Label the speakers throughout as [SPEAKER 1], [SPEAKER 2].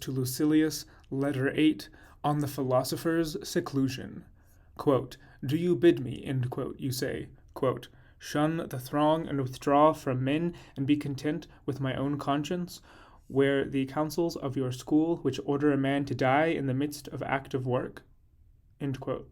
[SPEAKER 1] to Lucilius, Letter 8, on the Philosopher's Seclusion. Quote, "Do you bid me," end quote, you say, quote, "shun the throng and withdraw from men and be content with my own conscience, where the counsels of your school which order a man to die in the midst of active work?" End quote.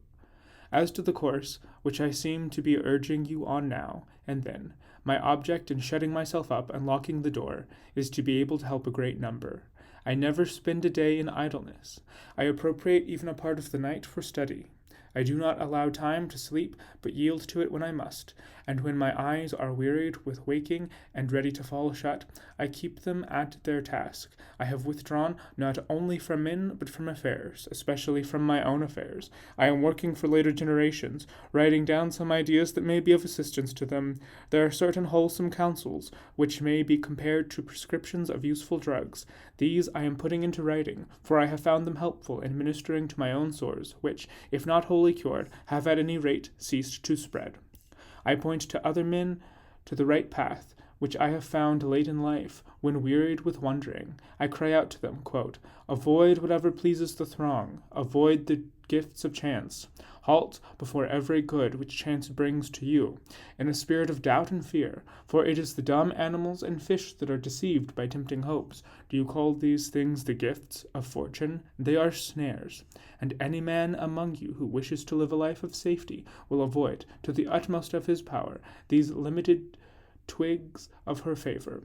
[SPEAKER 1] As to the course which I seem to be urging you on now and then, my object in shutting myself up and locking the door is to be able to help a great number. I never spend a day in idleness. I appropriate even a part of the night for study. I do not allow time to sleep, but yield to it when I must, and when my eyes are wearied with waking and ready to fall shut, I keep them at their task. I have withdrawn not only from men, but from affairs, especially from my own affairs. I am working for later generations, writing down some ideas that may be of assistance to them. There are certain wholesome counsels, which may be compared to prescriptions of useful drugs. These I am putting into writing, for I have found them helpful in ministering to my own sores, which, if not wholly cured, have at any rate ceased to spread. I point to other men to the right path, which I have found late in life, when wearied with wandering. I cry out to them, quote, "Avoid whatever pleases the throng, avoid the gifts of chance. Halt before every good which chance brings to you, in a spirit of doubt and fear, for it is the dumb animals and fish that are deceived by tempting hopes. Do you call these things the gifts of fortune? They are snares, and any man among you who wishes to live a life of safety will avoid, to the utmost of his power, these limited twigs of her favor,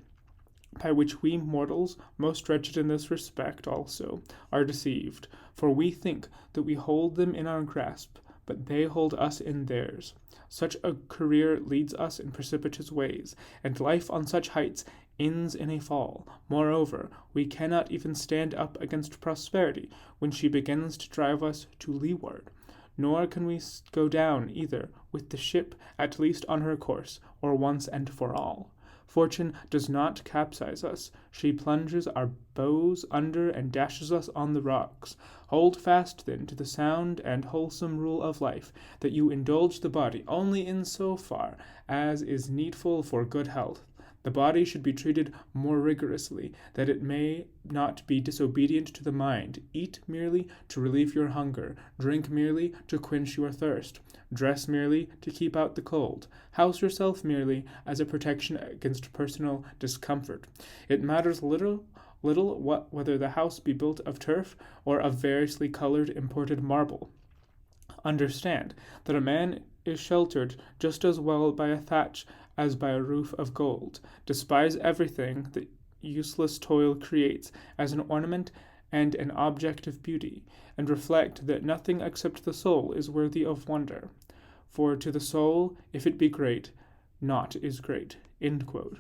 [SPEAKER 1] by which we mortals, most wretched in this respect also, are deceived, for we think that we hold them in our grasp, but they hold us in theirs. Such a career leads us in precipitous ways, and life on such heights ends in a fall. Moreover, we cannot even stand up against prosperity when she begins to drive us to leeward. Nor can we go down either with the ship at least on her course, or once and for all. Fortune does not capsize us. She plunges our bows under and dashes us on the rocks. Hold fast, then, to the sound and wholesome rule of life, that you indulge the body only in so far as is needful for good health. The body should be treated more rigorously, that it may not be disobedient to the mind. Eat merely to relieve your hunger, drink merely to quench your thirst, dress merely to keep out the cold, house yourself merely as a protection against personal discomfort. It matters little whether the house be built of turf or of variously colored imported marble. Understand that a man is sheltered just as well by a thatch as by a roof of gold. Despise everything that useless toil creates as an ornament and an object of beauty, and reflect that nothing except the soul is worthy of wonder. For to the soul, if it be great, naught is great. End quote.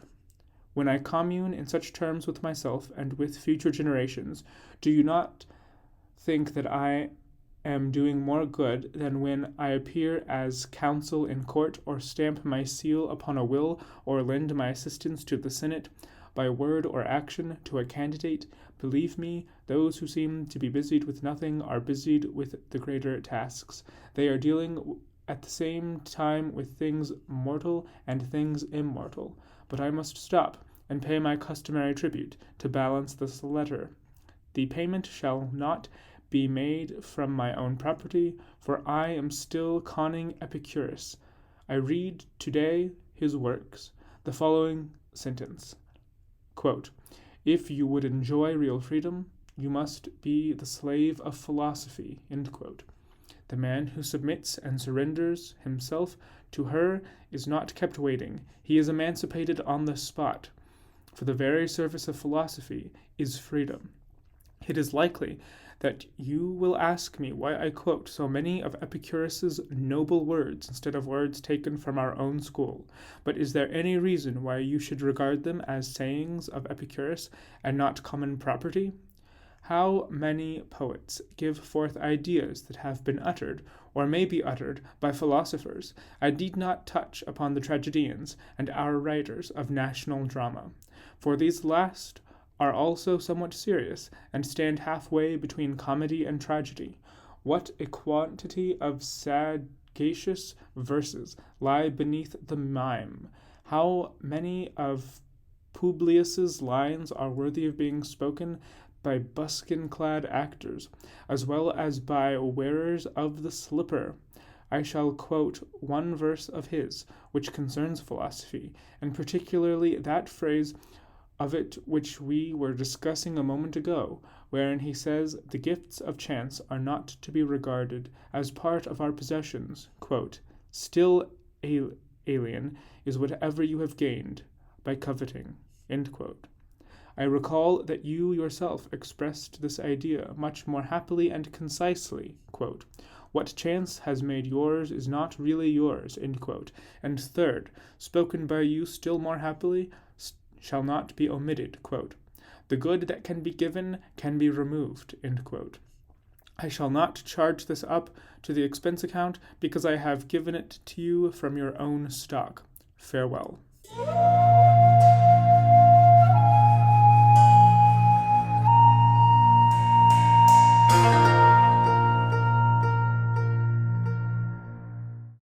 [SPEAKER 1] When I commune in such terms with myself and with future generations, do you not think that I am doing more good than when I appear as counsel in court, or stamp my seal upon a will, or lend my assistance to the Senate, by word or action, to a candidate? Believe me, those who seem to be busied with nothing are busied with the greater tasks. They are dealing at the same time with things mortal and things immortal. But I must stop and pay my customary tribute to balance this letter. The payment shall not be made from my own property, for I am still conning Epicurus. I read today his works, the following sentence, quote, "If you would enjoy real freedom, you must be the slave of philosophy." End quote. The man who submits and surrenders himself to her is not kept waiting. He is emancipated on the spot, for the very service of philosophy is freedom. It is likely that you will ask me why I quote so many of Epicurus's noble words instead of words taken from our own school. But is there any reason why you should regard them as sayings of Epicurus and not common property? How many poets give forth ideas that have been uttered, or may be uttered, by philosophers? I need not touch upon the tragedians and our writers of national drama, for these last are also somewhat serious, and stand halfway between comedy and tragedy. What a quantity of sagacious verses lie beneath the mime! How many of Publius's lines are worthy of being spoken by buskin-clad actors, as well as by wearers of the slipper. I shall quote one verse of his, which concerns philosophy, and particularly that phrase of it which we were discussing a moment ago, wherein he says, the gifts of chance are not to be regarded as part of our possessions. Quote, still alien is whatever you have gained by coveting. End quote. I recall that you yourself expressed this idea much more happily and concisely. Quote, what chance has made yours is not really yours. End quote. And third, spoken by you still more happily, shall not be omitted. Quote, the good that can be given can be removed. End quote. I shall not charge this up to the expense account because I have given it to you from your own stock. Farewell.